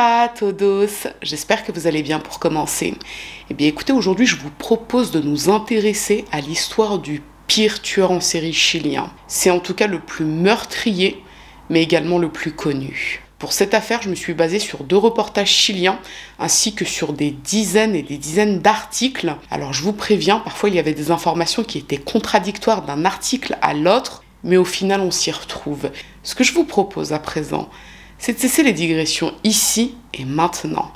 Hola todos, j'espère que vous allez bien pour commencer. Eh bien écoutez, aujourd'hui je vous propose de nous intéresser à l'histoire du pire tueur en série chilien. C'est en tout cas le plus meurtrier, mais également le plus connu. Pour cette affaire, je me suis basée sur 2 reportages chiliens, ainsi que sur des dizaines et des dizaines d'articles. Alors je vous préviens, parfois il y avait des informations qui étaient contradictoires d'un article à l'autre, mais au final on s'y retrouve. Ce que je vous propose à présent, c'est de cesser les digressions ici et maintenant.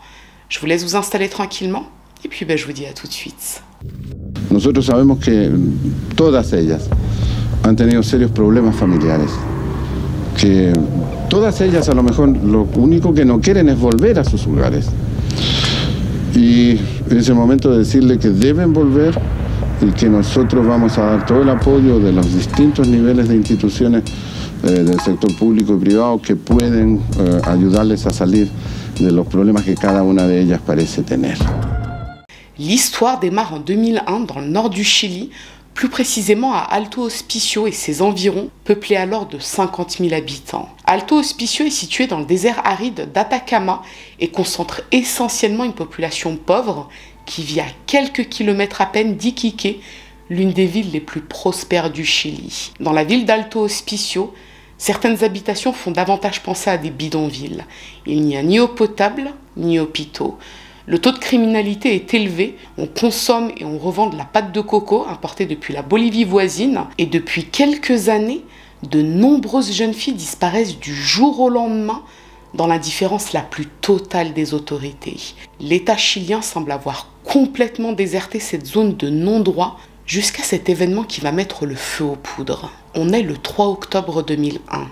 Je vous laisse vous installer tranquillement, et puis je vous dis à tout de suite. Nosotros sabemos que todas ellas han tenido serios problemas familiares, que todas ellas a lo mejor lo único que no quieren es volver a sus hogares. Y es el momento de decirle que deben volver y que nosotros vamos a dar todo el apoyo de los distintos niveles de instituciones del sector público y privado que pueden ayudarles a salir de los problemas que cada una de ellas parece tener. L'histoire démarre en 2001 dans le nord du Chili, plus précisément à Alto Hospicio et ses environs, peuplés alors de 50 000 habitants. Alto Hospicio est situé dans le désert aride d'Atacama et concentre essentiellement une population pauvre qui vit à quelques kilomètres à peine d'Iquique, l'une des villes les plus prospères du Chili. Dans la ville d'Alto Hospicio, certaines habitations font davantage penser à des bidonvilles. Il n'y a ni eau potable, ni hôpitaux. Le taux de criminalité est élevé, on consomme et on revend de la pâte de coco importée depuis la Bolivie voisine, et depuis quelques années, de nombreuses jeunes filles disparaissent du jour au lendemain dans l'indifférence la plus totale des autorités. L'État chilien semble avoir complètement déserté cette zone de non-droit jusqu'à cet événement qui va mettre le feu aux poudres. On est le 3 octobre 2001.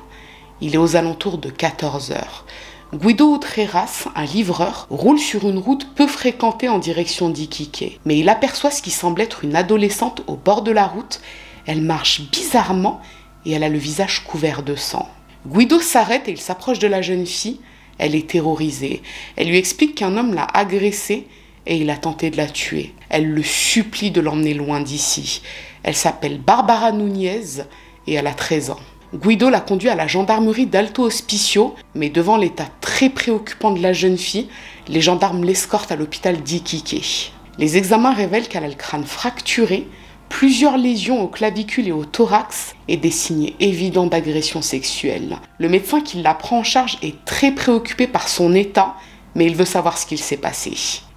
Il est aux alentours de 14 h. Guido Utreras, un livreur, roule sur une route peu fréquentée en direction d'Iquique. Mais il aperçoit ce qui semble être une adolescente au bord de la route. Elle marche bizarrement et elle a le visage couvert de sang. Guido s'arrête et il s'approche de la jeune fille. Elle est terrorisée. Elle lui explique qu'un homme l'a agressée et il a tenté de la tuer. Elle le supplie de l'emmener loin d'ici. Elle s'appelle Barbara Núñez et elle a 13 ans. Guido la conduit à la gendarmerie d'Alto Hospicio, mais devant l'état très préoccupant de la jeune fille, les gendarmes l'escortent à l'hôpital d'Iquique. Les examens révèlent qu'elle a le crâne fracturé, plusieurs lésions au clavicule et au thorax et des signes évidents d'agression sexuelle. Le médecin qui la prend en charge est très préoccupé par son état, mais il veut savoir ce qu'il s'est passé.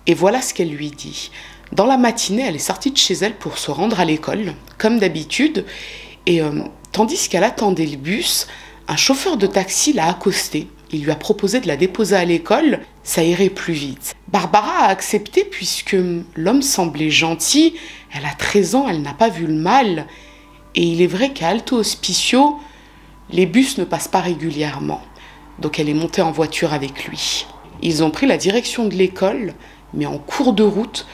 Et voilà ce qu'elle lui dit. Dans la matinée, elle est sortie de chez elle pour se rendre à l'école, comme d'habitude, et tandis qu'elle attendait le bus, un chauffeur de taxi l'a accostée. Il lui a proposé de la déposer à l'école, ça irait plus vite. Barbara a accepté puisque l'homme semblait gentil, elle a 13 ans, elle n'a pas vu le mal. Et il est vrai qu'à Alto Hospicio, les bus ne passent pas régulièrement. Donc elle est montée en voiture avec lui. Ils ont pris la direction de l'école, mais en cours de route,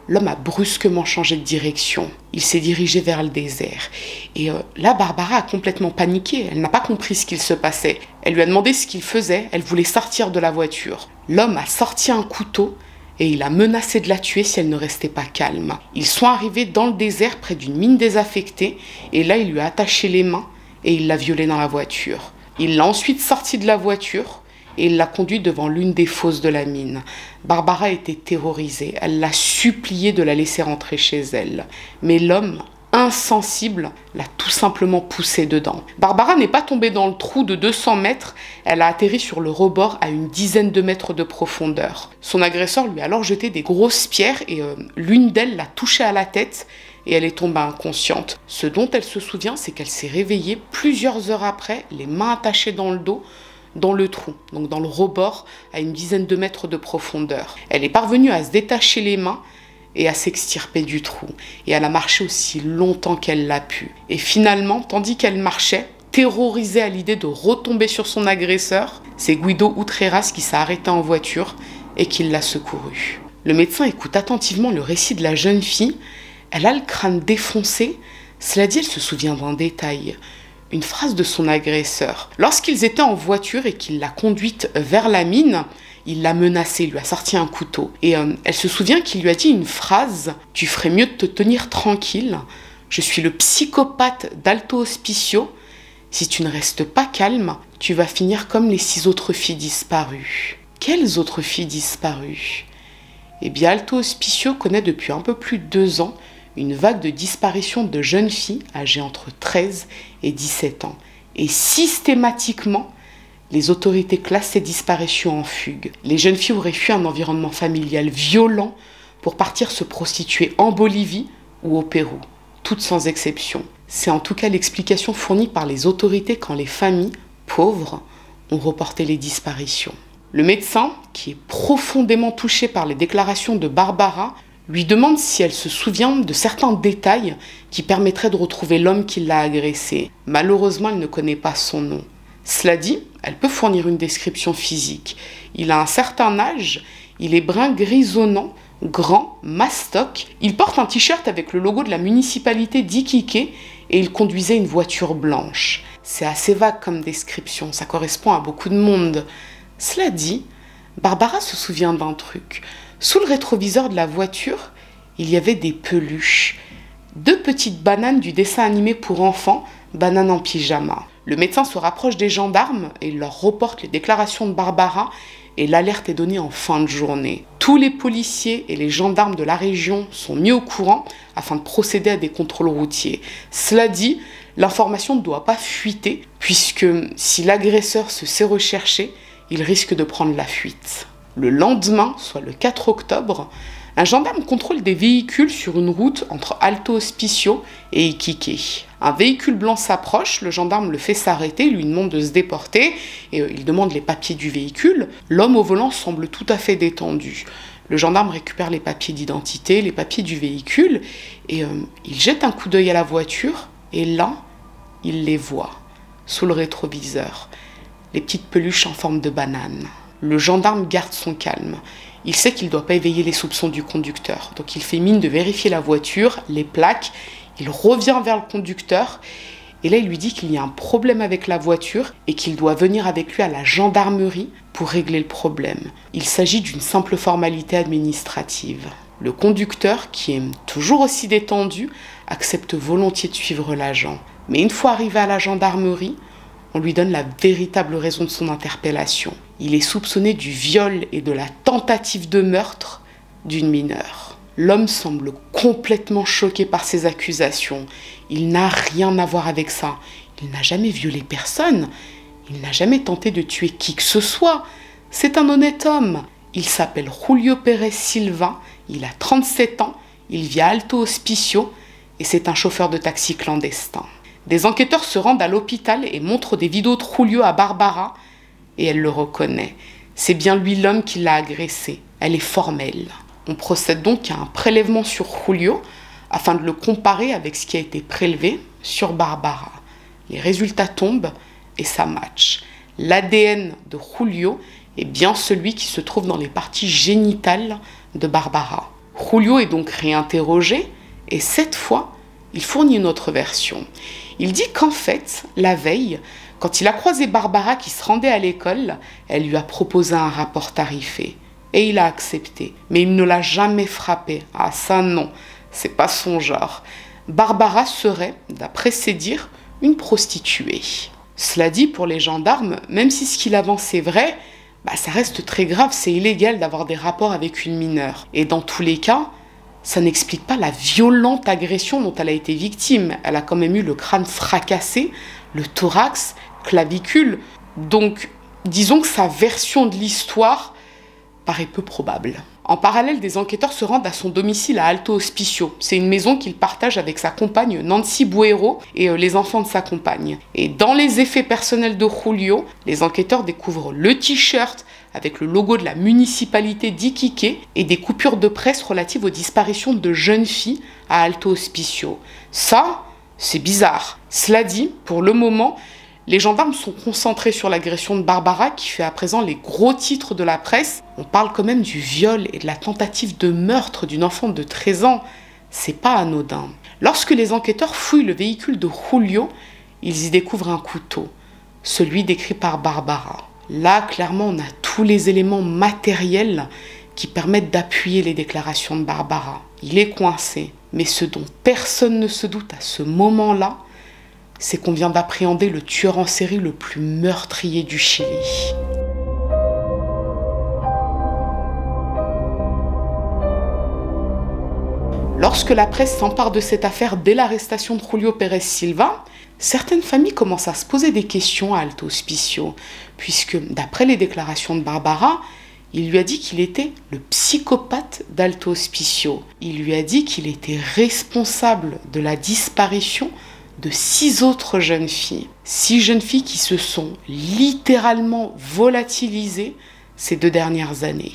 l'homme a brusquement changé de direction. Il s'est dirigé vers le désert. Et là, Barbara a complètement paniqué. Elle n'a pas compris ce qu'il se passait. Elle lui a demandé ce qu'il faisait. Elle voulait sortir de la voiture. L'homme a sorti un couteau et il a menacé de la tuer si elle ne restait pas calme. Ils sont arrivés dans le désert près d'une mine désaffectée. Et là, il lui a attaché les mains et il l'a violée dans la voiture. Il l'a ensuite sortie de la voiture et il l'a conduit devant l'une des fosses de la mine. Barbara était terrorisée. Elle l'a supplié de la laisser rentrer chez elle. Mais l'homme, insensible, l'a tout simplement poussée dedans. Barbara n'est pas tombée dans le trou de 200 mètres. Elle a atterri sur le rebord à une dizaine de mètres de profondeur. Son agresseur lui a alors jeté des grosses pierres et l'une d'elles l'a touchée à la tête et elle est tombée inconsciente. Ce dont elle se souvient, c'est qu'elle s'est réveillée plusieurs heures après, les mains attachées dans le dos, dans le trou, donc dans le rebord, à une dizaine de mètres de profondeur. Elle est parvenue à se détacher les mains et à s'extirper du trou. Et elle a marché aussi longtemps qu'elle l'a pu. Et finalement, tandis qu'elle marchait, terrorisée à l'idée de retomber sur son agresseur, c'est Guido Utreras qui s'est arrêté en voiture et qui l'a secouru. Le médecin écoute attentivement le récit de la jeune fille. Elle a le crâne défoncé. Cela dit, elle se souvient d'un détail. Une phrase de son agresseur. Lorsqu'ils étaient en voiture et qu'il l'a conduite vers la mine, il l'a menacée, lui a sorti un couteau. Et elle se souvient qu'il lui a dit une phrase « Tu ferais mieux de te tenir tranquille. Je suis le psychopathe d'Alto Hospicio. Si tu ne restes pas calme, tu vas finir comme les 6 autres filles disparues. » Quelles autres filles disparues? Eh bien, Alto Hospicio connaît depuis un peu plus de 2 ans une vague de disparitions de jeunes filles âgées entre 13 et 17 ans. Et systématiquement, les autorités classent ces disparitions en fugue. Les jeunes filles auraient fui un environnement familial violent pour partir se prostituer en Bolivie ou au Pérou, toutes sans exception. C'est en tout cas l'explication fournie par les autorités quand les familles, pauvres, ont reporté les disparitions. Le médecin, qui est profondément touché par les déclarations de Barbara, lui demande si elle se souvient de certains détails qui permettraient de retrouver l'homme qui l'a agressée. Malheureusement, elle ne connaît pas son nom. Cela dit, elle peut fournir une description physique. Il a un certain âge, il est brun grisonnant, grand, mastoc. Il porte un t-shirt avec le logo de la municipalité d'Iquique et il conduisait une voiture blanche. C'est assez vague comme description, ça correspond à beaucoup de monde. Cela dit, Barbara se souvient d'un truc. Sous le rétroviseur de la voiture, il y avait des peluches. 2 petites bananes du dessin animé pour enfants, Banane en pyjama. Le médecin se rapproche des gendarmes et leur reporte les déclarations de Barbara et l'alerte est donnée en fin de journée. Tous les policiers et les gendarmes de la région sont mis au courant afin de procéder à des contrôles routiers. Cela dit, l'information ne doit pas fuiter puisque si l'agresseur se sait recherché, il risque de prendre la fuite. Le lendemain, soit le 4 octobre, un gendarme contrôle des véhicules sur une route entre Alto Hospicio et Iquique. Un véhicule blanc s'approche, le gendarme le fait s'arrêter, lui demande de se déporter et il demande les papiers du véhicule. L'homme au volant semble tout à fait détendu. Le gendarme récupère les papiers d'identité, les papiers du véhicule et il jette un coup d'œil à la voiture et là, il les voit sous le rétroviseur. Les petites peluches en forme de banane. Le gendarme garde son calme. Il sait qu'il ne doit pas éveiller les soupçons du conducteur. Donc il fait mine de vérifier la voiture, les plaques. Il revient vers le conducteur. Et là, il lui dit qu'il y a un problème avec la voiture et qu'il doit venir avec lui à la gendarmerie pour régler le problème. Il s'agit d'une simple formalité administrative. Le conducteur, qui est toujours aussi détendu, accepte volontiers de suivre l'agent. Mais une fois arrivé à la gendarmerie, on lui donne la véritable raison de son interpellation. Il est soupçonné du viol et de la tentative de meurtre d'une mineure. L'homme semble complètement choqué par ces accusations. Il n'a rien à voir avec ça. Il n'a jamais violé personne. Il n'a jamais tenté de tuer qui que ce soit. C'est un honnête homme. Il s'appelle Julio Pérez Silva. Il a 37 ans. Il vit à Alto Hospicio et c'est un chauffeur de taxi clandestin. Des enquêteurs se rendent à l'hôpital et montrent des vidéos de Julio à Barbara et elle le reconnaît. C'est bien lui l'homme qui l'a agressée. Elle est formelle. On procède donc à un prélèvement sur Julio afin de le comparer avec ce qui a été prélevé sur Barbara. Les résultats tombent et ça match. L'ADN de Julio est bien celui qui se trouve dans les parties génitales de Barbara. Julio est donc réinterrogé et cette fois, il fournit une autre version. Il dit qu'en fait, la veille, quand il a croisé Barbara qui se rendait à l'école, elle lui a proposé un rapport tarifé. Et il a accepté. Mais il ne l'a jamais frappée. Ah ça non, c'est pas son genre. Barbara serait, d'après ses dires, une prostituée. Cela dit, pour les gendarmes, même si ce qu'il avance est vrai, ça reste très grave, c'est illégal d'avoir des rapports avec une mineure. Et dans tous les cas, ça n'explique pas la violente agression dont elle a été victime. Elle a quand même eu le crâne fracassé, le thorax, clavicule. Donc, disons que sa version de l'histoire paraît peu probable. En parallèle, des enquêteurs se rendent à son domicile à Alto Hospicio. C'est une maison qu'il partage avec sa compagne Nancy Buero et les enfants de sa compagne. Et dans les effets personnels de Julio, les enquêteurs découvrent le t-shirt avec le logo de la municipalité d'Iquique et des coupures de presse relatives aux disparitions de jeunes filles à Alto Hospicio. Ça, c'est bizarre. Cela dit, pour le moment, les gendarmes sont concentrés sur l'agression de Barbara qui fait à présent les gros titres de la presse. On parle quand même du viol et de la tentative de meurtre d'une enfant de 13 ans. C'est pas anodin. Lorsque les enquêteurs fouillent le véhicule de Julio, ils y découvrent un couteau, celui décrit par Barbara. Là, clairement, on a tous les éléments matériels qui permettent d'appuyer les déclarations de Barbara. Il est coincé. Mais ce dont personne ne se doute à ce moment-là, c'est qu'on vient d'appréhender le tueur en série le plus meurtrier du Chili. Lorsque la presse s'empare de cette affaire dès l'arrestation de Julio Pérez Silva, certaines familles commencent à se poser des questions à Alto Hospicio, puisque, d'après les déclarations de Barbara, il lui a dit qu'il était le psychopathe d'Alto Hospicio. Il lui a dit qu'il était responsable de la disparition de 6 autres jeunes filles. 6 jeunes filles qui se sont littéralement volatilisées ces 2 dernières années.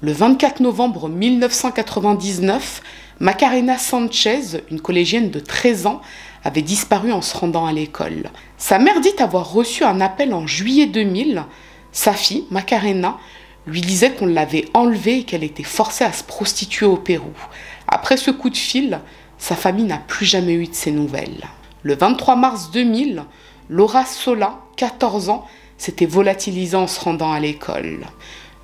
Le 24 novembre 1999, Macarena Sanchez, une collégienne de 13 ans, avait disparu en se rendant à l'école. Sa mère dit avoir reçu un appel en juillet 2000. Sa fille, Macarena, lui disait qu'on l'avait enlevée et qu'elle était forcée à se prostituer au Pérou. Après ce coup de fil, sa famille n'a plus jamais eu de ses nouvelles. Le 23 mars 2000, Laura Sola, 14 ans, s'était volatilisée en se rendant à l'école.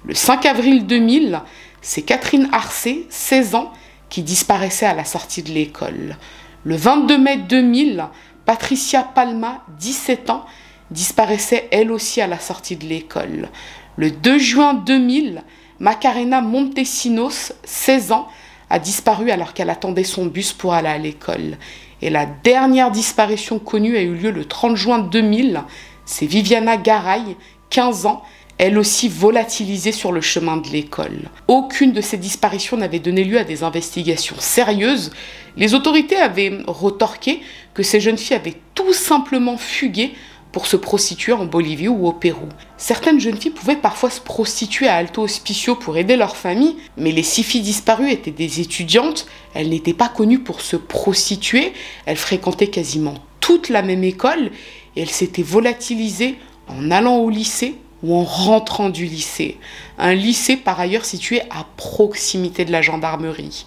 Le 5 avril 2000, c'est Catherine Arcé, 16 ans, qui disparaissait à la sortie de l'école. Le 22 mai 2000, Patricia Palma, 17 ans, disparaissait elle aussi à la sortie de l'école. Le 2 juin 2000, Macarena Montesinos, 16 ans, a disparu alors qu'elle attendait son bus pour aller à l'école. Et la dernière disparition connue a eu lieu le 30 juin 2000. C'est Viviana Garay, 15 ans, elle aussi volatilisée sur le chemin de l'école. Aucune de ces disparitions n'avait donné lieu à des investigations sérieuses. Les autorités avaient retorqué que ces jeunes filles avaient tout simplement fugué pour se prostituer en Bolivie ou au Pérou. Certaines jeunes filles pouvaient parfois se prostituer à Alto Hospicio pour aider leur famille, mais les 6 filles disparues étaient des étudiantes, elles n'étaient pas connues pour se prostituer, elles fréquentaient quasiment toute la même école et elles s'étaient volatilisées en allant au lycée ou en rentrant du lycée. Un lycée par ailleurs situé à proximité de la gendarmerie.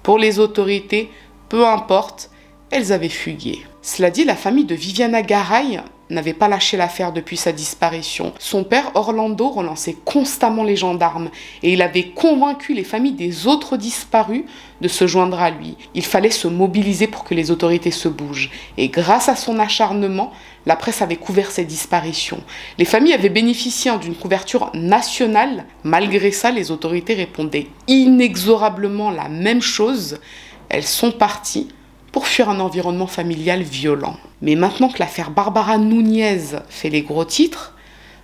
Pour les autorités, peu importe, elles avaient fugué. Cela dit, la famille de Viviana Garay n'avait pas lâché l'affaire depuis sa disparition. Son père, Orlando, relançait constamment les gendarmes et il avait convaincu les familles des autres disparus de se joindre à lui. Il fallait se mobiliser pour que les autorités se bougent. Et grâce à son acharnement, la presse avait couvert ces disparitions. Les familles avaient bénéficié d'une couverture nationale. Malgré ça, les autorités répondaient inexorablement la même chose. Elles sont parties pour fuir un environnement familial violent. Mais maintenant que l'affaire Barbara Núñez fait les gros titres,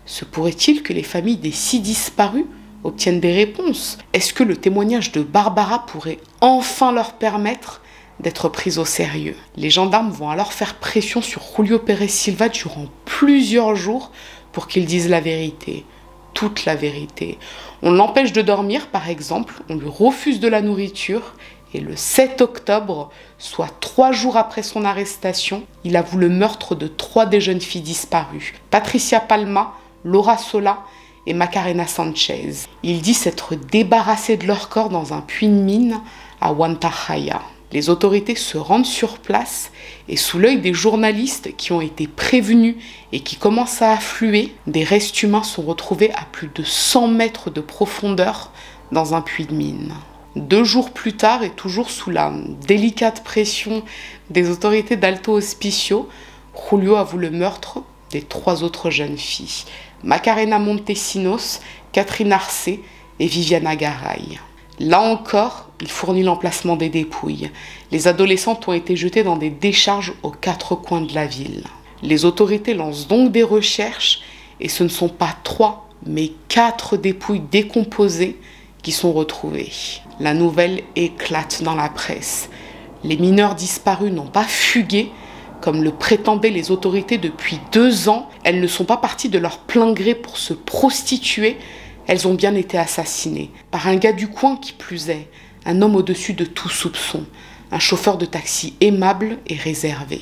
se pourrait-il que les familles des 6 disparus obtiennent des réponses? Est-ce que le témoignage de Barbara pourrait enfin leur permettre d'être prises au sérieux? Les gendarmes vont alors faire pression sur Julio Pérez Silva durant plusieurs jours pour qu'il dise la vérité. Toute la vérité. On l'empêche de dormir, par exemple, on lui refuse de la nourriture. Et le 7 octobre, soit 3 jours après son arrestation, il avoue le meurtre de 3 des jeunes filles disparues. Patricia Palma, Laura Sola et Macarena Sanchez. Il dit s'être débarrassé de leur corps dans un puits de mine à Huantajaya. Les autorités se rendent sur place et sous l'œil des journalistes qui ont été prévenus et qui commencent à affluer, des restes humains sont retrouvés à plus de 100 mètres de profondeur dans un puits de mine. 2 jours plus tard, et toujours sous la délicate pression des autorités d'Alto Hospicio, Julio avoue le meurtre des 3 autres jeunes filles, Macarena Montesinos, Catherine Arcé et Viviana Garay. Là encore, il fournit l'emplacement des dépouilles. Les adolescentes ont été jetées dans des décharges aux 4 coins de la ville. Les autorités lancent donc des recherches et ce ne sont pas 3, mais 4 dépouilles décomposées qui sont retrouvées. La nouvelle éclate dans la presse. Les mineurs disparus n'ont pas fugué, comme le prétendaient les autorités depuis 2 ans. Elles ne sont pas parties de leur plein gré pour se prostituer. Elles ont bien été assassinées. Par un gars du coin qui plus est, un homme au-dessus de tout soupçon. Un chauffeur de taxi aimable et réservé.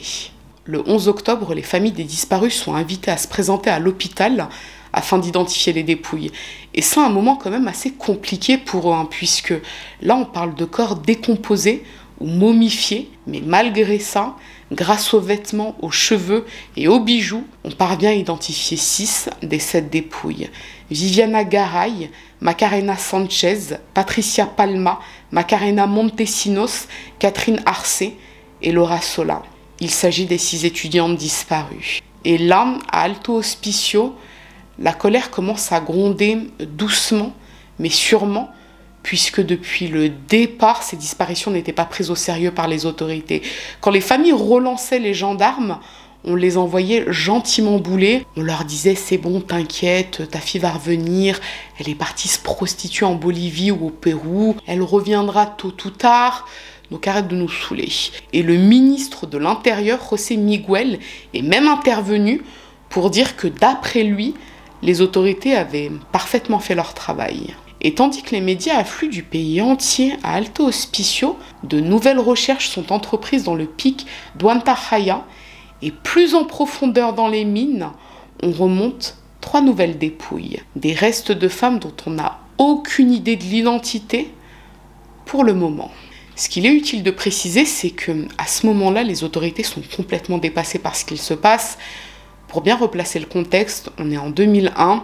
Le 11 octobre, les familles des disparus sont invitées à se présenter à l'hôpital afin d'identifier les dépouilles. Et c'est un moment quand même assez compliqué pour eux, puisque là on parle de corps décomposés ou momifiés, mais malgré ça, grâce aux vêtements, aux cheveux et aux bijoux, on parvient à identifier 6 des 7 dépouilles. Viviana Garay, Macarena Sanchez, Patricia Palma, Macarena Montesinos, Catherine Arcé et Laura Sola. Il s'agit des 6 étudiantes disparues. Et là, à Alto Hospicio, la colère commence à gronder doucement, mais sûrement, puisque depuis le départ, ces disparitions n'étaient pas prises au sérieux par les autorités. Quand les familles relançaient les gendarmes, on les envoyait gentiment bouler. On leur disait « c'est bon, t'inquiète, ta fille va revenir, elle est partie se prostituer en Bolivie ou au Pérou, elle reviendra tôt ou tard, donc arrête de nous saouler ». Et le ministre de l'Intérieur, José Miguel, est même intervenu pour dire que d'après lui, les autorités avaient parfaitement fait leur travail. Et tandis que les médias affluent du pays entier à Alto Hospicio, de nouvelles recherches sont entreprises dans le pic d'Huantajaya, et plus en profondeur dans les mines, on remonte 3 nouvelles dépouilles. Des restes de femmes dont on n'a aucune idée de l'identité pour le moment. Ce qu'il est utile de préciser, c'est qu'à ce moment-là, les autorités sont complètement dépassées par ce qu'il se passe. Pour bien replacer le contexte, on est en 2001.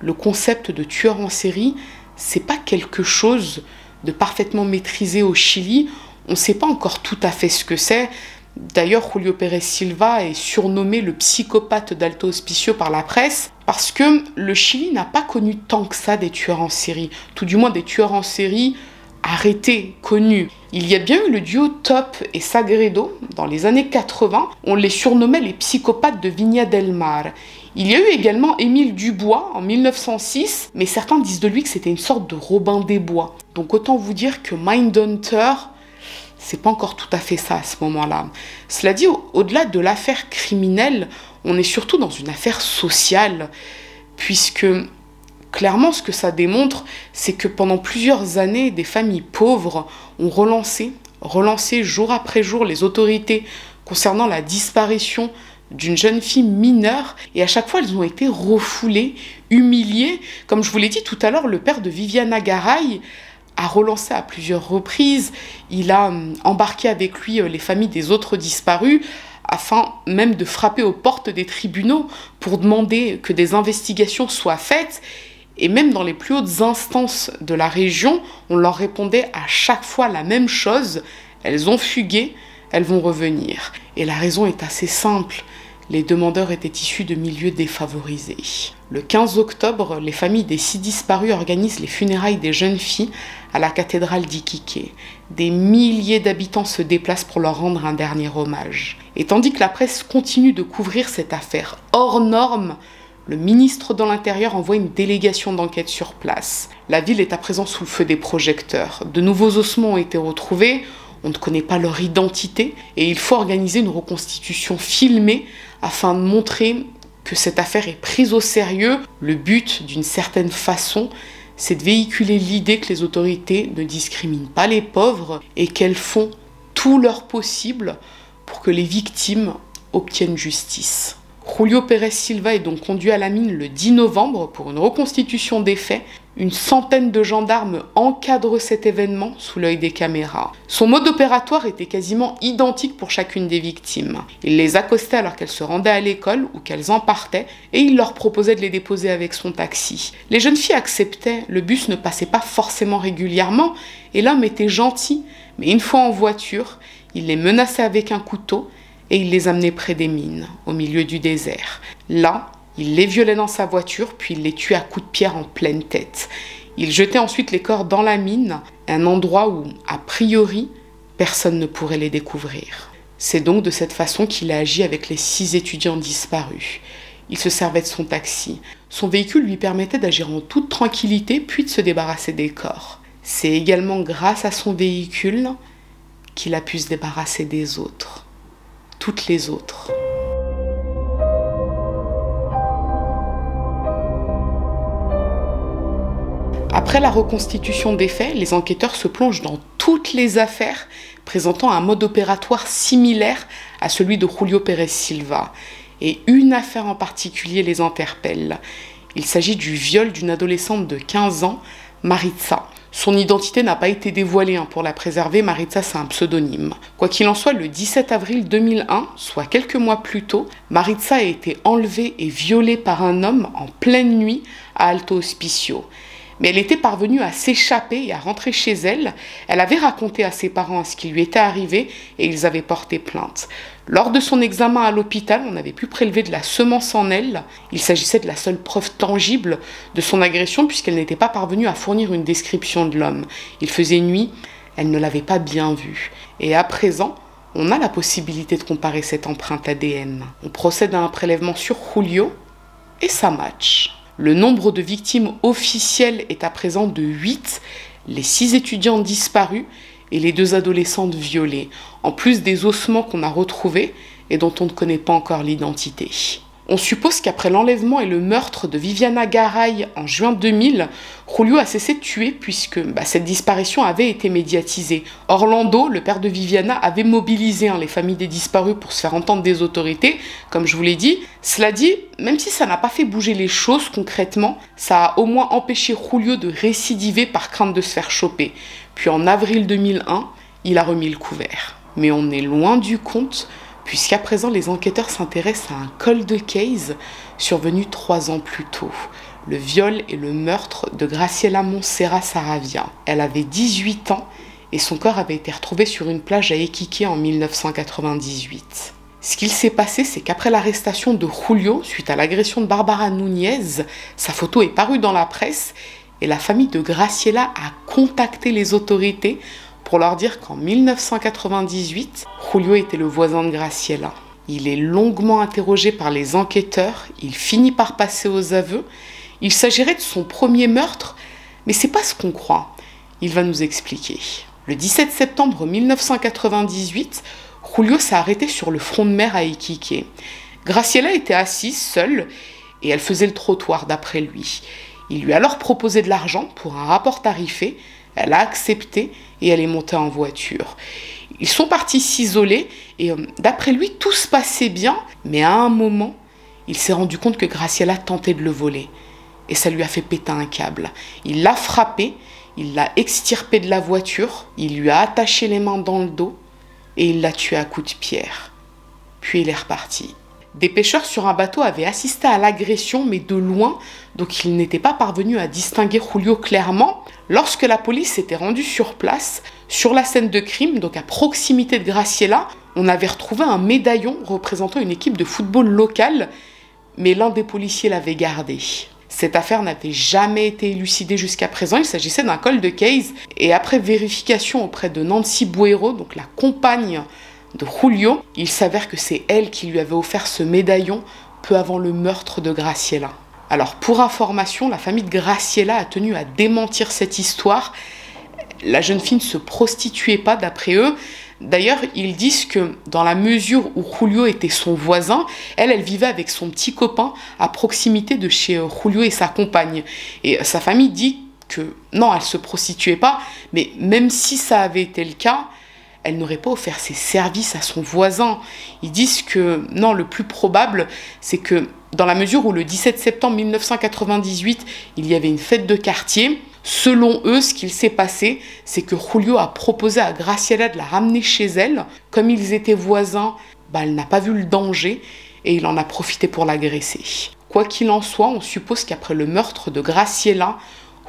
Le concept de tueur en série, c'est pas quelque chose de parfaitement maîtrisé au Chili. On ne sait pas encore tout à fait ce que c'est. D'ailleurs, Julio Pérez Silva est surnommé le psychopathe d'Alto Hospicio par la presse parce que le Chili n'a pas connu tant que ça des tueurs en série, tout du moins des tueurs en série arrêtés, connus. Il y a bien eu le duo Top et Sagredo dans les années 80, on les surnommait les psychopathes de Viña del Mar. Il y a eu également Émile Dubois en 1906, mais certains disent de lui que c'était une sorte de Robin des Bois. Donc autant vous dire que Mindhunter, c'est pas encore tout à fait ça à ce moment-là. Cela dit, au-delà de l'affaire criminelle, on est surtout dans une affaire sociale, puisque clairement ce que ça démontre, c'est que pendant plusieurs années, des familles pauvres ont relancé jour après jour les autorités concernant la disparition d'une jeune fille mineure, et à chaque fois elles ont été refoulées, humiliées. Comme je vous l'ai dit tout à l'heure, le père de Viviana Garay a relancé à plusieurs reprises. Il a embarqué avec lui les familles des autres disparus afin même de frapper aux portes des tribunaux pour demander que des investigations soient faites. Et même dans les plus hautes instances de la région, on leur répondait à chaque fois la même chose. Elles ont fugué, elles vont revenir. Et la raison est assez simple. Les demandeurs étaient issus de milieux défavorisés. Le 15 octobre, les familles des 6 disparus organisent les funérailles des jeunes filles à la cathédrale d'Iquique. Des milliers d'habitants se déplacent pour leur rendre un dernier hommage. Et tandis que la presse continue de couvrir cette affaire hors norme, le ministre de l'Intérieur envoie une délégation d'enquête sur place. La ville est à présent sous le feu des projecteurs. De nouveaux ossements ont été retrouvés, on ne connaît pas leur identité, et il faut organiser une reconstitution filmée afin de montrer que cette affaire est prise au sérieux. Le but, d'une certaine façon, c'est de véhiculer l'idée que les autorités ne discriminent pas les pauvres et qu'elles font tout leur possible pour que les victimes obtiennent justice. Julio Pérez Silva est donc conduit à la mine le 10 novembre pour une reconstitution des faits. Une centaine de gendarmes encadrent cet événement sous l'œil des caméras. Son mode opératoire était quasiment identique pour chacune des victimes. Il les accostait alors qu'elles se rendaient à l'école ou qu'elles en partaient et il leur proposait de les déposer avec son taxi. Les jeunes filles acceptaient, le bus ne passait pas forcément régulièrement et l'homme était gentil, mais une fois en voiture, il les menaçait avec un couteau et il les amenait près des mines, au milieu du désert. Là, il les violait dans sa voiture, puis il les tuait à coups de pierre en pleine tête. Il jetait ensuite les corps dans la mine, un endroit où, a priori, personne ne pourrait les découvrir. C'est donc de cette façon qu'il a agi avec les 6 étudiants disparus. Il se servait de son taxi. Son véhicule lui permettait d'agir en toute tranquillité, puis de se débarrasser des corps. C'est également grâce à son véhicule qu'il a pu se débarrasser des autres. Toutes les autres. Après la reconstitution des faits, les enquêteurs se plongent dans toutes les affaires présentant un mode opératoire similaire à celui de Julio Pérez Silva. Et une affaire en particulier les interpelle. Il s'agit du viol d'une adolescente de 15 ans, Maritza. Son identité n'a pas été dévoilée pour la préserver, Maritza c'est un pseudonyme. Quoi qu'il en soit, le 17 avril 2001, soit quelques mois plus tôt, Maritza a été enlevée et violée par un homme en pleine nuit à Alto Hospicio. Mais elle était parvenue à s'échapper et à rentrer chez elle. Elle avait raconté à ses parents ce qui lui était arrivé et ils avaient porté plainte. Lors de son examen à l'hôpital, on avait pu prélever de la semence en elle. Il s'agissait de la seule preuve tangible de son agression puisqu'elle n'était pas parvenue à fournir une description de l'homme. Il faisait nuit, elle ne l'avait pas bien vu. Et à présent, on a la possibilité de comparer cette empreinte ADN. On procède à un prélèvement sur Julio et ça match. Le nombre de victimes officielles est à présent de 8, les 6 étudiantes disparues et les 2 adolescentes violées, en plus des ossements qu'on a retrouvés et dont on ne connaît pas encore l'identité. On suppose qu'après l'enlèvement et le meurtre de Viviana Garay en juin 2000, Julio a cessé de tuer puisque cette disparition avait été médiatisée. Orlando, le père de Viviana, avait mobilisé les familles des disparus pour se faire entendre des autorités, comme je vous l'ai dit. Cela dit, même si ça n'a pas fait bouger les choses concrètement, ça a au moins empêché Julio de récidiver par crainte de se faire choper. Puis en avril 2001, il a remis le couvert. Mais on est loin du compte, puisqu'à présent les enquêteurs s'intéressent à un cold case survenu 3 ans plus tôt, le viol et le meurtre de Graciela Montserrat Saravia. Elle avait 18 ans et son corps avait été retrouvé sur une plage à Iquique en 1998. Ce qu'il s'est passé, c'est qu'après l'arrestation de Julio, suite à l'agression de Barbara Núñez, sa photo est parue dans la presse et la famille de Graciela a contacté les autorités pour leur dire qu'en 1998, Julio était le voisin de Graciela. Il est longuement interrogé par les enquêteurs, il finit par passer aux aveux. Il s'agirait de son premier meurtre, mais c'est pas ce qu'on croit. Il va nous expliquer. Le 17 septembre 1998, Julio s'est arrêté sur le front de mer à Iquique. Graciela était assise, seule, et elle faisait le trottoir d'après lui. Il lui a alors proposé de l'argent pour un rapport tarifé. Elle a accepté et elle est montée en voiture. Ils sont partis s'isoler et d'après lui, tout se passait bien. Mais à un moment, il s'est rendu compte que Graciela tentait de le voler. Et ça lui a fait péter un câble. Il l'a frappé, il l'a extirpé de la voiture, il lui a attaché les mains dans le dos et il l'a tué à coups de pierre. Puis il est reparti. Des pêcheurs sur un bateau avaient assisté à l'agression, mais de loin, donc ils n'étaient pas parvenus à distinguer Julio clairement. Lorsque la police s'était rendue sur place, sur la scène de crime, donc à proximité de Graciela, on avait retrouvé un médaillon représentant une équipe de football locale, mais l'un des policiers l'avait gardé. Cette affaire n'avait jamais été élucidée jusqu'à présent, il s'agissait d'un cold case, et après vérification auprès de Nancy Buero, donc la compagne de Julio, il s'avère que c'est elle qui lui avait offert ce médaillon peu avant le meurtre de Graciela. Alors pour information, la famille de Graciela a tenu à démentir cette histoire. La jeune fille ne se prostituait pas d'après eux. D'ailleurs, ils disent que dans la mesure où Julio était son voisin, elle vivait avec son petit copain à proximité de chez Julio et sa compagne. Et sa famille dit que non, elle ne se prostituait pas, mais même si ça avait été le cas, elle n'aurait pas offert ses services à son voisin. Ils disent que non, le plus probable, c'est que dans la mesure où le 17 septembre 1998, il y avait une fête de quartier, selon eux, ce qu'il s'est passé, c'est que Julio a proposé à Graciela de la ramener chez elle. Comme ils étaient voisins, elle n'a pas vu le danger et il en a profité pour l'agresser. Quoi qu'il en soit, on suppose qu'après le meurtre de Graciela,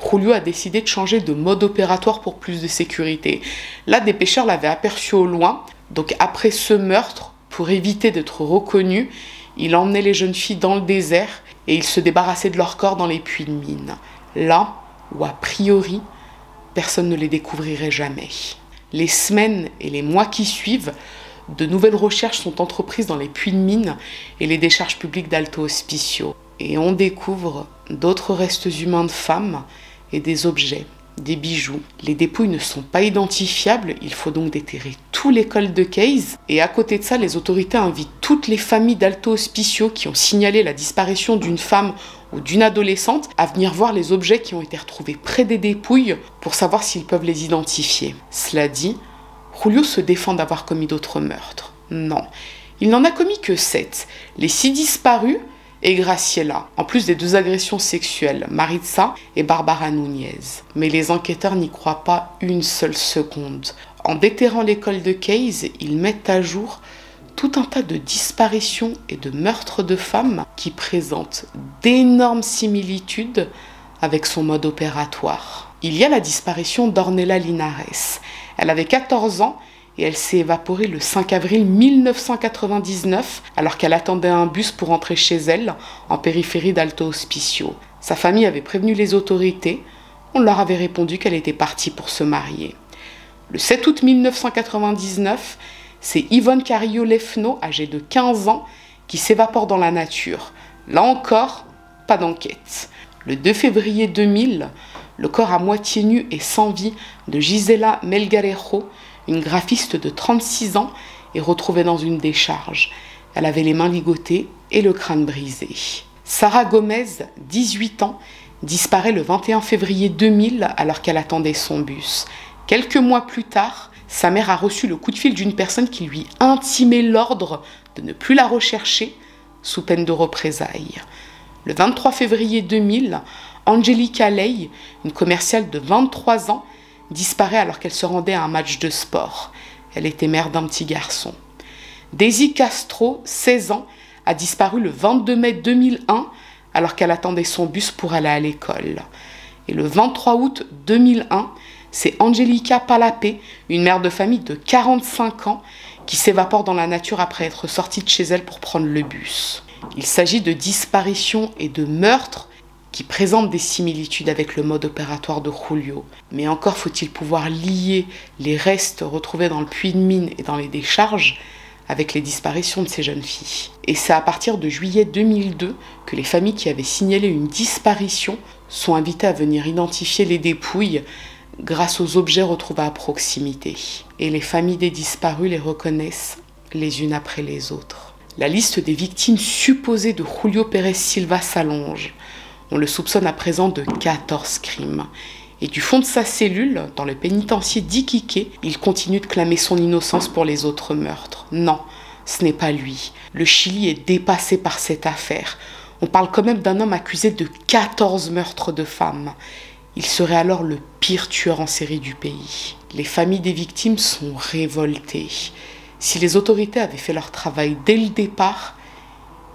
Julio a décidé de changer de mode opératoire pour plus de sécurité. Là, des pêcheurs l'avaient aperçu au loin. Donc après ce meurtre, pour éviter d'être reconnu, il emmenait les jeunes filles dans le désert et il se débarrassait de leur corps dans les puits de mine. Là où, a priori, personne ne les découvrirait jamais. Les semaines et les mois qui suivent, de nouvelles recherches sont entreprises dans les puits de mine et les décharges publiques d'Alto Hospicio. Et on découvre d'autres restes humains de femmes et des objets, des bijoux. Les dépouilles ne sont pas identifiables, il faut donc déterrer tous les cold case. Et à côté de ça, les autorités invitent toutes les familles d'Alto Hospicio qui ont signalé la disparition d'une femme ou d'une adolescente à venir voir les objets qui ont été retrouvés près des dépouilles pour savoir s'ils peuvent les identifier. Cela dit, Julio se défend d'avoir commis d'autres meurtres. Non, il n'en a commis que 7. Les 6 disparus et Graciela, en plus des 2 agressions sexuelles, Maritza et Barbara Núñez. Mais les enquêteurs n'y croient pas une seule seconde. En déterrant les cold case, ils mettent à jour tout un tas de disparitions et de meurtres de femmes qui présentent d'énormes similitudes avec son mode opératoire. Il y a la disparition d'Ornella Linares. Elle avait 14 ans et elle s'est évaporée le 5 avril 1999 alors qu'elle attendait un bus pour rentrer chez elle en périphérie d'Alto Hospicio. Sa famille avait prévenu les autorités. On leur avait répondu qu'elle était partie pour se marier. Le 7 août 1999, c'est Yvonne Carrillo-Lefno, âgée de 15 ans, qui s'évapore dans la nature. Là encore, pas d'enquête. Le 2 février 2000, le corps à moitié nu et sans vie de Gisela Melgarejo, une graphiste de 36 ans, est retrouvée dans une décharge. Elle avait les mains ligotées et le crâne brisé. Sarah Gomez, 18 ans, disparaît le 21 février 2000 alors qu'elle attendait son bus. Quelques mois plus tard, sa mère a reçu le coup de fil d'une personne qui lui intimait l'ordre de ne plus la rechercher sous peine de représailles. Le 23 février 2000, Angelica Ley, une commerciale de 23 ans, disparaît alors qu'elle se rendait à un match de sport. Elle était mère d'un petit garçon. Daisy Castro, 16 ans, a disparu le 22 mai 2001 alors qu'elle attendait son bus pour aller à l'école. Et le 23 août 2001, c'est Angelica Palapé, une mère de famille de 45 ans, qui s'évapore dans la nature après être sortie de chez elle pour prendre le bus. Il s'agit de disparitions et de meurtres qui présentent des similitudes avec le mode opératoire de Julio. Mais encore faut-il pouvoir lier les restes retrouvés dans le puits de mine et dans les décharges avec les disparitions de ces jeunes filles. Et c'est à partir de juillet 2002 que les familles qui avaient signalé une disparition sont invitées à venir identifier les dépouilles grâce aux objets retrouvés à proximité. Et les familles des disparus les reconnaissent les unes après les autres. La liste des victimes supposées de Julio Pérez Silva s'allonge. On le soupçonne à présent de 14 crimes. Et du fond de sa cellule, dans le pénitencier d'Iquique, il continue de clamer son innocence pour les autres meurtres. Non, ce n'est pas lui. Le Chili est dépassé par cette affaire. On parle quand même d'un homme accusé de 14 meurtres de femmes. Il serait alors le pire tueur en série du pays. Les familles des victimes sont révoltées. Si les autorités avaient fait leur travail dès le départ,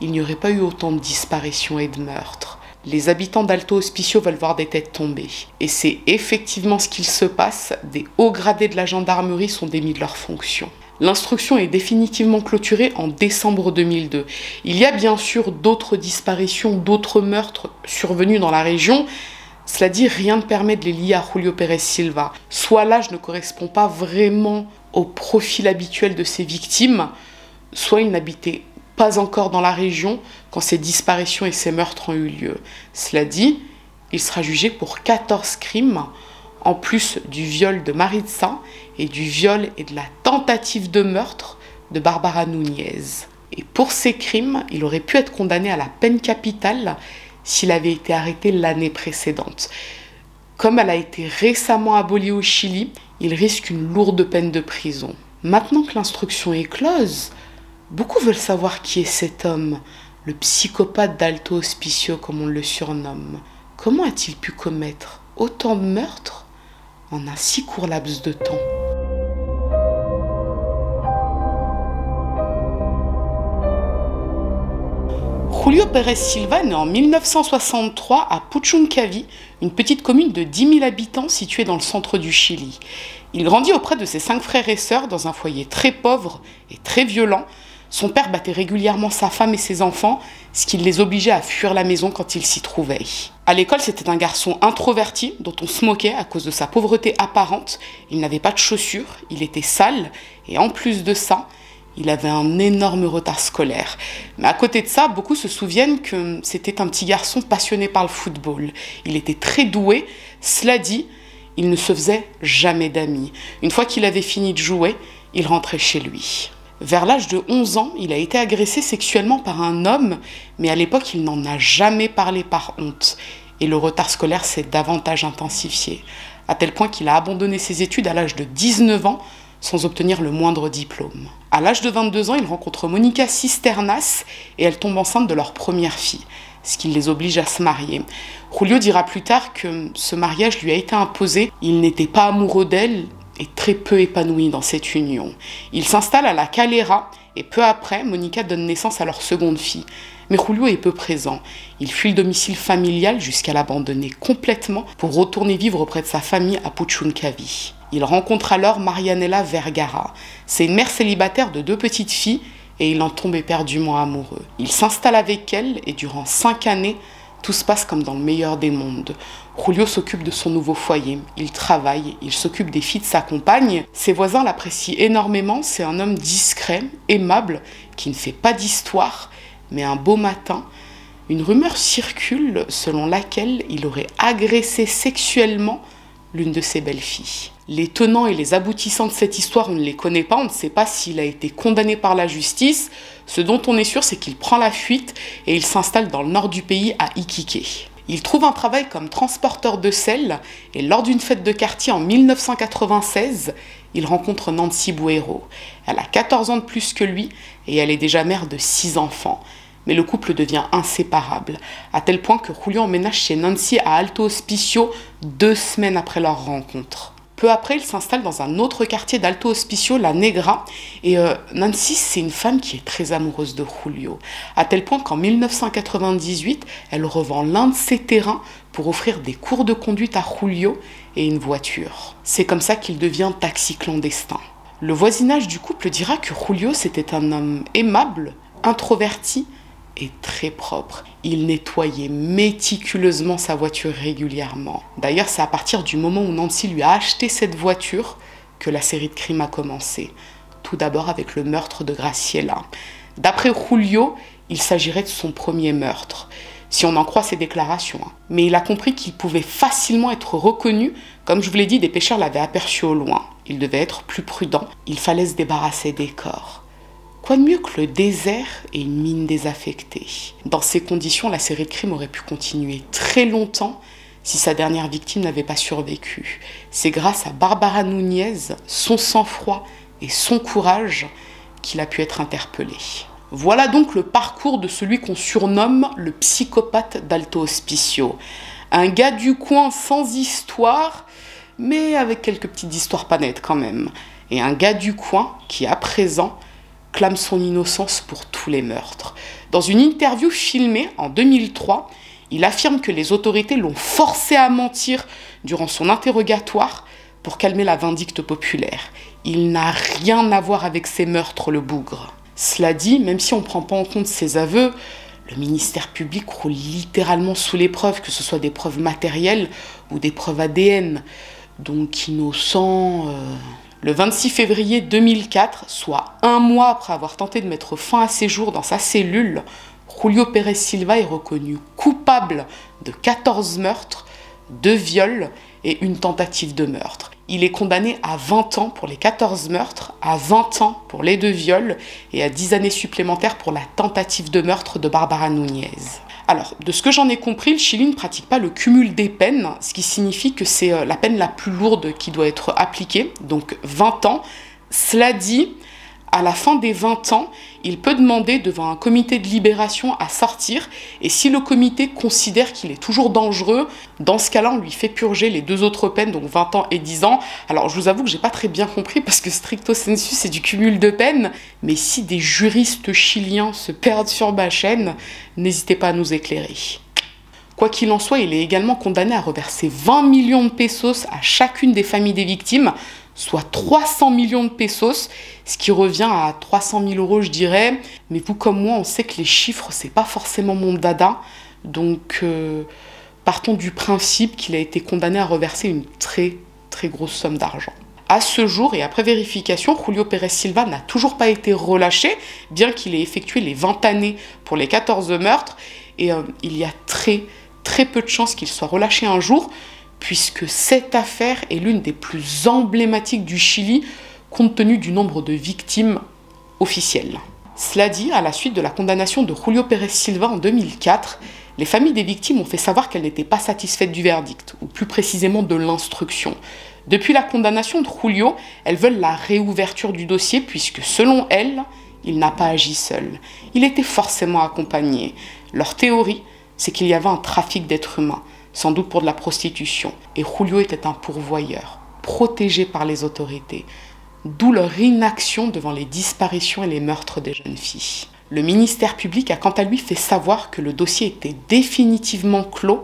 il n'y aurait pas eu autant de disparitions et de meurtres. Les habitants d'Alto Hospicio veulent voir des têtes tomber. Et c'est effectivement ce qu'il se passe. Des hauts gradés de la gendarmerie sont démis de leurs fonctions. L'instruction est définitivement clôturée en décembre 2002. Il y a bien sûr d'autres disparitions, d'autres meurtres survenus dans la région. Cela dit, rien ne permet de les lier à Julio Pérez Silva. Soit l'âge ne correspond pas vraiment au profil habituel de ces victimes, soit il n'habitait pas encore dans la région quand ces disparitions et ces meurtres ont eu lieu. Cela dit, il sera jugé pour 14 crimes, en plus du viol de Maritza et du viol et de la tentative de meurtre de Barbara Núñez. Et pour ces crimes, il aurait pu être condamné à la peine capitale s'il avait été arrêté l'année précédente. Comme elle a été récemment abolie au Chili, il risque une lourde peine de prison. Maintenant que l'instruction est close, beaucoup veulent savoir qui est cet homme, le psychopathe d'Alto Hospicio comme on le surnomme. Comment a-t-il pu commettre autant de meurtres en un si court laps de temps ? Julio Pérez Silva naît en 1963 à Puchuncaví, une petite commune de 10 000 habitants située dans le centre du Chili. Il grandit auprès de ses 5 frères et sœurs dans un foyer très pauvre et très violent. Son père battait régulièrement sa femme et ses enfants, ce qui les obligeait à fuir la maison quand il s'y trouvait. À l'école, c'était un garçon introverti dont on se moquait à cause de sa pauvreté apparente. Il n'avait pas de chaussures, il était sale et en plus de ça, il avait un énorme retard scolaire. Mais à côté de ça, beaucoup se souviennent que c'était un petit garçon passionné par le football. Il était très doué. Cela dit, il ne se faisait jamais d'amis. Une fois qu'il avait fini de jouer, il rentrait chez lui. Vers l'âge de 11 ans, il a été agressé sexuellement par un homme, mais à l'époque, il n'en a jamais parlé par honte. Et le retard scolaire s'est davantage intensifié, à tel point qu'il a abandonné ses études à l'âge de 19 ans, sans obtenir le moindre diplôme. À l'âge de 22 ans, il rencontre Monica Cisternas et elle tombe enceinte de leur première fille, ce qui les oblige à se marier. Julio dira plus tard que ce mariage lui a été imposé. Il n'était pas amoureux d'elle et très peu épanoui dans cette union. Il s'installe à la Calera et peu après, Monica donne naissance à leur seconde fille. Mais Julio est peu présent. Il fuit le domicile familial jusqu'à l'abandonner complètement pour retourner vivre auprès de sa famille à Puchuncaví. Il rencontre alors Marianela Vergara. C'est une mère célibataire de 2 petites filles et il en tombe éperdument amoureux. Il s'installe avec elle et durant 5 années, tout se passe comme dans le meilleur des mondes. Julio s'occupe de son nouveau foyer, il travaille, il s'occupe des filles de sa compagne. Ses voisins l'apprécient énormément, c'est un homme discret, aimable, qui ne fait pas d'histoire. Mais un beau matin, une rumeur circule selon laquelle il aurait agressé sexuellement l'une de ses belles-filles. Les tenants et les aboutissants de cette histoire, on ne les connaît pas, on ne sait pas s'il a été condamné par la justice. Ce dont on est sûr, c'est qu'il prend la fuite et il s'installe dans le nord du pays, à Iquique. Il trouve un travail comme transporteur de sel et lors d'une fête de quartier en 1996, il rencontre Nancy Buero. Elle a 14 ans de plus que lui et elle est déjà mère de 6 enfants. Mais le couple devient inséparable, à tel point que Julio emménage chez Nancy à Alto Hospicio 2 semaines après leur rencontre. Peu après, il s'installe dans un autre quartier d'Alto Hospicio, La Negra, et Nancy, c'est une femme qui est très amoureuse de Julio, à tel point qu'en 1998, elle revend l'un de ses terrains pour offrir des cours de conduite à Julio et une voiture. C'est comme ça qu'il devient taxi clandestin. Le voisinage du couple dira que Julio, c'était un homme aimable, introverti, et très propre. Il nettoyait méticuleusement sa voiture régulièrement. D'ailleurs, c'est à partir du moment où Nancy lui a acheté cette voiture que la série de crimes a commencé. Tout d'abord avec le meurtre de Graciela. D'après Julio, il s'agirait de son premier meurtre, si on en croit ses déclarations. Mais il a compris qu'il pouvait facilement être reconnu. Comme je vous l'ai dit, des pêcheurs l'avaient aperçu au loin. Il devait être plus prudent. Il fallait se débarrasser des corps. Quoi de mieux que le désert et une mine désaffectée? Dans ces conditions, la série de crimes aurait pu continuer très longtemps si sa dernière victime n'avait pas survécu. C'est grâce à Barbara Núñez, son sang-froid et son courage qu'il a pu être interpellé. Voilà donc le parcours de celui qu'on surnomme le psychopathe d'Alto Hospicio. Un gars du coin sans histoire, mais avec quelques petites histoires pas nettes quand même. Et un gars du coin qui, à présent, clame son innocence pour tous les meurtres. Dans une interview filmée en 2003, il affirme que les autorités l'ont forcé à mentir durant son interrogatoire pour calmer la vindicte populaire. Il n'a rien à voir avec ces meurtres, le bougre. Cela dit, même si on ne prend pas en compte ses aveux, le ministère public roule littéralement sous les preuves, que ce soit des preuves matérielles ou des preuves ADN. Donc innocent... Le 26 février 2004, soit 1 mois après avoir tenté de mettre fin à ses jours dans sa cellule, Julio Pérez Silva est reconnu coupable de 14 meurtres, 2 viols et une tentative de meurtre. Il est condamné à 20 ans pour les 14 meurtres, à 20 ans pour les 2 viols et à 10 années supplémentaires pour la tentative de meurtre de Barbara Núñez. Alors, de ce que j'en ai compris, le Chili ne pratique pas le cumul des peines, ce qui signifie que c'est la peine la plus lourde qui doit être appliquée, donc 20 ans. Cela dit, à la fin des 20 ans, il peut demander devant un comité de libération à sortir, et si le comité considère qu'il est toujours dangereux, dans ce cas-là, on lui fait purger les 2 autres peines, donc 20 ans et 10 ans. Alors, je vous avoue que j'ai pas très bien compris, parce que stricto sensu, c'est du cumul de peines, mais si des juristes chiliens se perdent sur ma chaîne, n'hésitez pas à nous éclairer. Quoi qu'il en soit, il est également condamné à reverser 20 millions de pesos à chacune des familles des victimes, soit 300 millions de pesos, ce qui revient à 300 000 €, je dirais. Mais vous comme moi, on sait que les chiffres, c'est pas forcément mon dada. Donc, partons du principe qu'il a été condamné à reverser une très, très grosse somme d'argent. À ce jour, et après vérification, Julio Pérez Silva n'a toujours pas été relâché, bien qu'il ait effectué les 20 années pour les 14 meurtres. Et il y a très peu de chances qu'il soit relâché un jour, puisque cette affaire est l'une des plus emblématiques du Chili, compte tenu du nombre de victimes officielles. Cela dit, à la suite de la condamnation de Julio Pérez Silva en 2004, les familles des victimes ont fait savoir qu'elles n'étaient pas satisfaites du verdict, ou plus précisément de l'instruction. Depuis la condamnation de Julio, elles veulent la réouverture du dossier, puisque selon elles, il n'a pas agi seul. Il était forcément accompagné. Leur théorie, c'est qu'il y avait un trafic d'êtres humains, sans doute pour de la prostitution, et Julio était un pourvoyeur, protégé par les autorités, d'où leur inaction devant les disparitions et les meurtres des jeunes filles. Le ministère public a quant à lui fait savoir que le dossier était définitivement clos.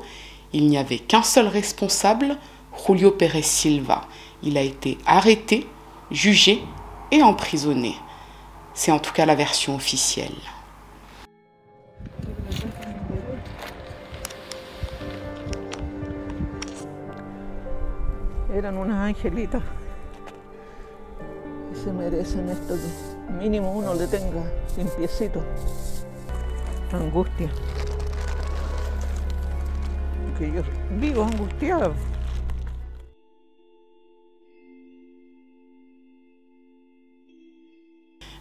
Il n'y avait qu'un seul responsable, Julio Pérez Silva. Il a été arrêté, jugé et emprisonné. C'est en tout cas la version officielle. Eran unas angelitas y se merecen esto que mínimo uno le tenga limpiecito. Angustia. Que yo vivo angustiada.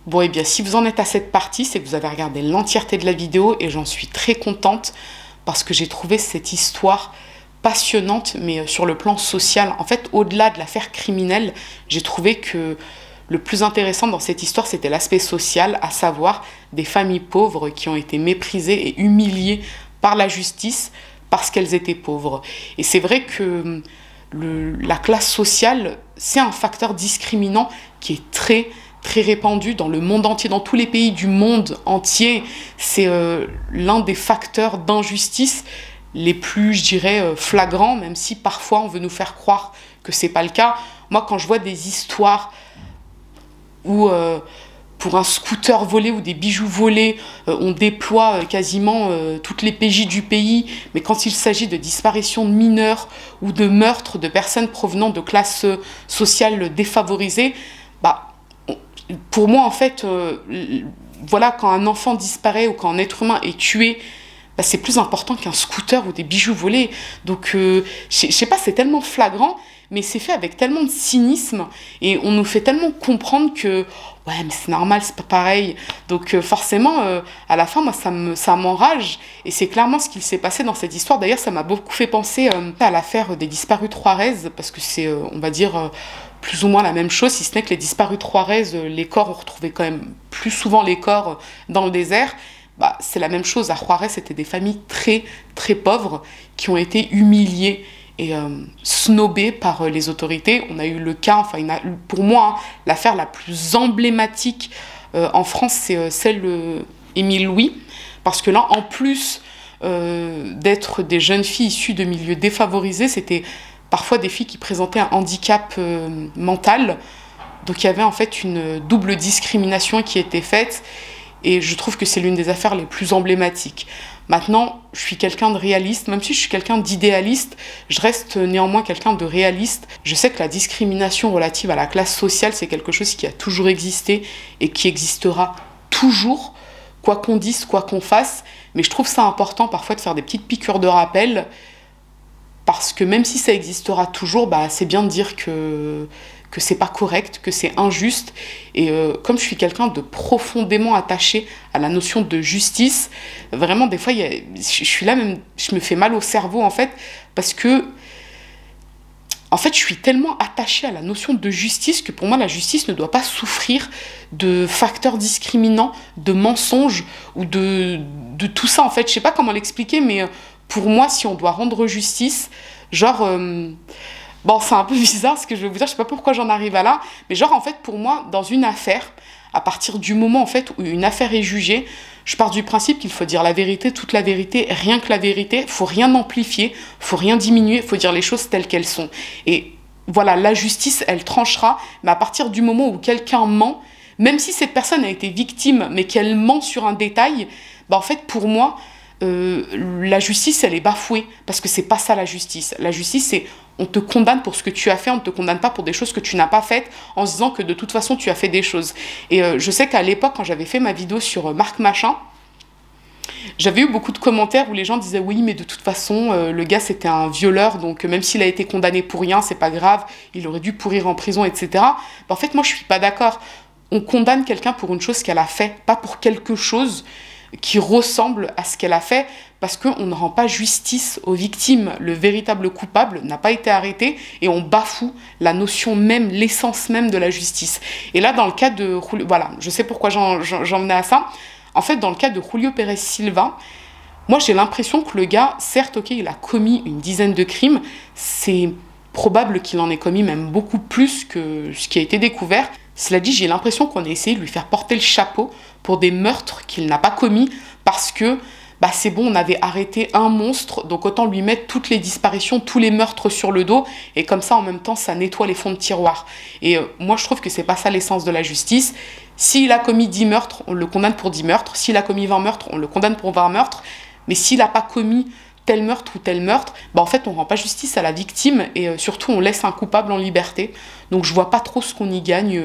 Bon, et bien, si vous en êtes à cette partie, c'est que vous avez regardé l'entièreté de la vidéo et j'en suis très contente parce que j'ai trouvé cette histoire passionnante, mais sur le plan social. En fait, au-delà de l'affaire criminelle, j'ai trouvé que le plus intéressant dans cette histoire, c'était l'aspect social, à savoir des familles pauvres qui ont été méprisées et humiliées par la justice parce qu'elles étaient pauvres. Et c'est vrai que la classe sociale, c'est un facteur discriminant qui est très répandu dans le monde entier, dans tous les pays du monde entier. C'est l'un des facteurs d'injustice les plus, je dirais, flagrants, même si parfois on veut nous faire croire que c'est pas le cas. Moi, quand je vois des histoires où pour un scooter volé ou des bijoux volés, on déploie quasiment toutes les PJ du pays, mais quand il s'agit de disparition de mineurs ou de meurtres de personnes provenant de classes sociales défavorisées, bah, pour moi, en fait, voilà, quand un enfant disparaît ou quand un être humain est tué, bah, c'est plus important qu'un scooter ou des bijoux volés. Donc, je sais pas, c'est tellement flagrant, mais c'est fait avec tellement de cynisme et on nous fait tellement comprendre que ouais, mais c'est normal, c'est pas pareil. Donc, forcément, à la fin, moi, ça m'enrage et c'est clairement ce qu'il s'est passé dans cette histoire. D'ailleurs, ça m'a beaucoup fait penser à l'affaire des disparus de Juarez parce que c'est, on va dire, plus ou moins la même chose, si ce n'est que les disparus de Juarez, les corps, on retrouvait quand même plus souvent les corps dans le désert. Bah, c'est la même chose. À Juarez, c'était des familles très pauvres qui ont été humiliées et snobées par les autorités. On a eu le cas, enfin, pour moi, hein, l'affaire la plus emblématique en France, c'est celle d'Émile Louis. Parce que là, en plus d'être des jeunes filles issues de milieux défavorisés, c'était parfois des filles qui présentaient un handicap mental. Donc il y avait en fait une double discrimination qui était faite et je trouve que c'est l'une des affaires les plus emblématiques. Maintenant, je suis quelqu'un de réaliste, même si je suis quelqu'un d'idéaliste, je reste néanmoins quelqu'un de réaliste. Je sais que la discrimination relative à la classe sociale, c'est quelque chose qui a toujours existé et qui existera toujours, quoi qu'on dise, quoi qu'on fasse. Mais je trouve ça important parfois de faire des petites piqûres de rappel. Parce que même si ça existera toujours, bah, c'est bien de dire que c'est pas correct, que c'est injuste. Et comme je suis quelqu'un de profondément attaché à la notion de justice, vraiment des fois, je suis là même, je me fais mal au cerveau en fait, parce que en fait, je suis tellement attachée à la notion de justice que pour moi, la justice ne doit pas souffrir de facteurs discriminants, de mensonges ou de tout ça en fait. Je sais pas comment l'expliquer, mais pour moi, si on doit rendre justice, genre, bon, c'est un peu bizarre ce que je vais vous dire, je sais pas pourquoi j'en arrive à là, mais genre, en fait, pour moi, dans une affaire, à partir du moment, en fait, où une affaire est jugée, je pars du principe qu'il faut dire la vérité, toute la vérité, rien que la vérité, faut rien amplifier, faut rien diminuer, faut dire les choses telles qu'elles sont. Et voilà, la justice, elle tranchera, mais à partir du moment où quelqu'un ment, même si cette personne a été victime, mais qu'elle ment sur un détail, bah, en fait, pour moi, la justice, elle est bafouée, parce que c'est pas ça la justice. La justice, c'est on te condamne pour ce que tu as fait, on ne te condamne pas pour des choses que tu n'as pas faites, en se disant que de toute façon, tu as fait des choses. Et je sais qu'à l'époque, quand j'avais fait ma vidéo sur Marc Machin, j'avais eu beaucoup de commentaires où les gens disaient « Oui, mais de toute façon, le gars, c'était un violeur, donc même s'il a été condamné pour rien, c'est pas grave, il aurait dû pourrir en prison, etc. » Ben, en fait, moi, je suis pas d'accord. On condamne quelqu'un pour une chose qu'elle a fait, pas pour quelque chose qui ressemble à ce qu'elle a fait, parce qu'on ne rend pas justice aux victimes. Le véritable coupable n'a pas été arrêté et on bafoue la notion même, l'essence même de la justice. Et là, dans le cas de... Voilà, je sais pourquoi j'en venais à ça. En fait, dans le cas de Julio Pérez Silva, moi, j'ai l'impression que le gars, certes, ok, il a commis une dizaine de crimes, c'est probable qu'il en ait commis même beaucoup plus que ce qui a été découvert. Cela dit, j'ai l'impression qu'on a essayé de lui faire porter le chapeau pour des meurtres qu'il n'a pas commis parce que c'est bon, on avait arrêté un monstre, donc autant lui mettre toutes les disparitions, tous les meurtres sur le dos, et comme ça, en même temps, ça nettoie les fonds de tiroir. Et moi, je trouve que c'est pas ça l'essence de la justice. S'il a commis 10 meurtres, on le condamne pour 10 meurtres. S'il a commis 20 meurtres, on le condamne pour 20 meurtres. Mais s'il n'a pas commis tel meurtre ou tel meurtre, en fait, on rend pas justice à la victime, et surtout, on laisse un coupable en liberté. Donc, je vois pas trop ce qu'on y gagne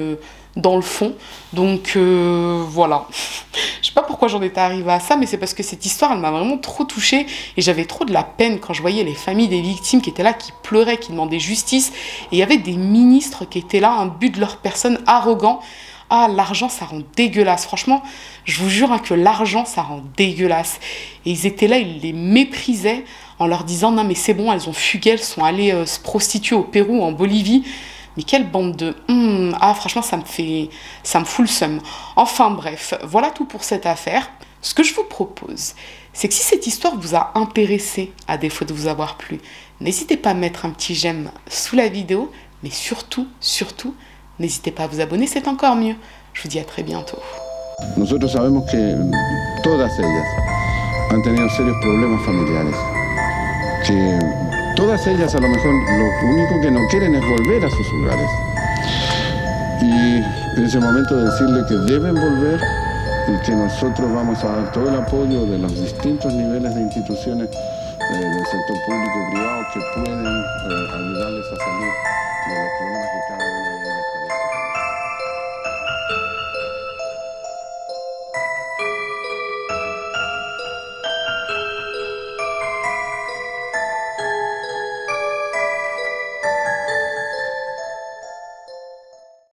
dans le fond. Donc, voilà. Je sais pas pourquoi j'en étais arrivée à ça, mais c'est parce que cette histoire, elle m'a vraiment trop touchée et j'avais trop de la peine quand je voyais les familles des victimes qui étaient là, qui pleuraient, qui demandaient justice. Et il y avait des ministres qui étaient là, un but de leur personne arrogant. Ah, l'argent, ça rend dégueulasse. Franchement, je vous jure que l'argent, ça rend dégueulasse. Et ils étaient là, ils les méprisaient en leur disant « Non, mais c'est bon, elles ont fugué, elles sont allées se prostituer au Pérou, en Bolivie. » Mais quelle bande de... Ah, franchement, ça me fout le seum. Enfin, bref, voilà tout pour cette affaire. Ce que je vous propose, c'est que si cette histoire vous a intéressé, à défaut de vous avoir plu, n'hésitez pas à mettre un petit j'aime sous la vidéo, mais surtout, n'hésitez pas à vous abonner, c'est encore mieux. Je vous dis à très bientôt. Nosotros sabemos que todas ellas han tenido serios problemas familiares. Que todas ellas a lo mejor lo único que no quieren es volver a sus hogares. Y en ese momento decirle que deben volver y que nosotros vamos a dar todo el apoyo de los distintos niveles de instituciones del sector público y privado que pueden ayudarles a salir de los problemas que cada uno